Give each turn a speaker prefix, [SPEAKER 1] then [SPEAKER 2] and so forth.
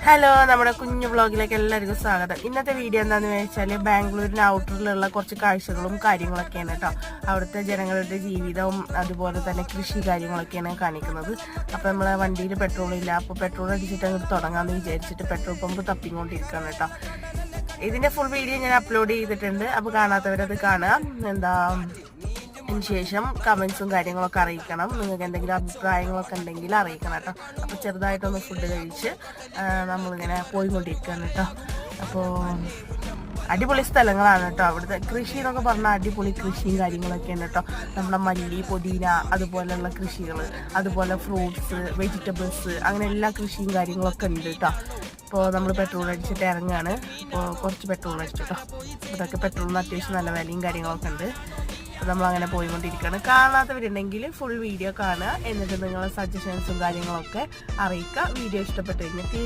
[SPEAKER 1] Hello, നമ്മുടെ കുഞ്ഞു വ്ളോഗിലേക്ക് എല്ലാവർക്കും സ്വാഗതം. ഇന്നത്തെ വീഡിയോ എന്താണെന്ന് വെച്ചാൽ ബാംഗ്ലൂരിന് ഔട്ടറിലുള്ള കുറച്ച് കാഴ്ചകളും കാര്യങ്ങളൊക്കെയാണ് കേട്ടോ. അവിടുത്തെ ജനങ്ങളുടെ ജീവിതവും അതുപോലെ തന്നെ കൃഷി കാര്യങ്ങളൊക്കെയാണ് കാണിക്കുന്നത്. അപ്പോൾ നമ്മളെ വണ്ടിയിൽ പെട്രോൾ ഇല്ല, അപ്പോൾ പെട്രോൾ അടിച്ചിട്ട് അങ്ങോട്ട് തുടങ്ങാമെന്ന് വിചാരിച്ചിട്ട് പെട്രോൾ പമ്പ് തപ്പിക്കൊണ്ടിരിക്കുകയാണ് കേട്ടോ. ഇതിൻ്റെ ഫുൾ വീഡിയോ ഞാൻ അപ്ലോഡ് ചെയ്തിട്ടുണ്ട്, അപ്പോൾ കാണാത്തവരത് കാണുക. അതിനുശേഷം കമൻസും കാര്യങ്ങളൊക്കെ അറിയിക്കണം. നിങ്ങൾക്ക് എന്തെങ്കിലും അഭിപ്രായങ്ങളൊക്കെ ഉണ്ടെങ്കിൽ അറിയിക്കണം കേട്ടോ. അപ്പോൾ ചെറുതായിട്ടൊന്ന് ഫുഡ് കഴിച്ച് നമ്മളിങ്ങനെ പോയിക്കൊണ്ടിരിക്കുകയാണ് കേട്ടോ. അപ്പോൾ അടിപൊളി സ്ഥലങ്ങളാണ് കേട്ടോ. അവിടുത്തെ കൃഷി എന്നൊക്കെ പറഞ്ഞാൽ അടിപൊളി കൃഷിയും കാര്യങ്ങളൊക്കെയാണ് കേട്ടോ. നമ്മുടെ മല്ലി, പുതിന, അതുപോലെയുള്ള കൃഷികൾ, അതുപോലെ ഫ്രൂട്ട്സ്, വെജിറ്റബിൾസ്, അങ്ങനെ എല്ലാ കൃഷിയും കാര്യങ്ങളൊക്കെ ഉണ്ട് കേട്ടോ. ഇപ്പോൾ നമ്മൾ പെട്രോൾ അടിച്ചിട്ട് ഇറങ്ങുകയാണ്. ഇപ്പോൾ കുറച്ച് പെട്രോൾ അടിച്ചു കേട്ടോ. ഇതൊക്കെ പെട്രോളിന് അത്യാവശ്യം നല്ല വിലയും കാര്യങ്ങളൊക്കെ ഉണ്ട്. നമ്മളങ്ങനെ പോയിക്കൊണ്ടിരിക്കുകയാണ്. കാണാത്തവരുണ്ടെങ്കിൽ ഫുൾ വീഡിയോ കാണുക, എന്നിട്ട് നിങ്ങളുടെ സജഷൻസും കാര്യങ്ങളൊക്കെ അറിയിക്കുക. വീഡിയോ ഇഷ്ടപ്പെട്ടു കഴിഞ്ഞാൽ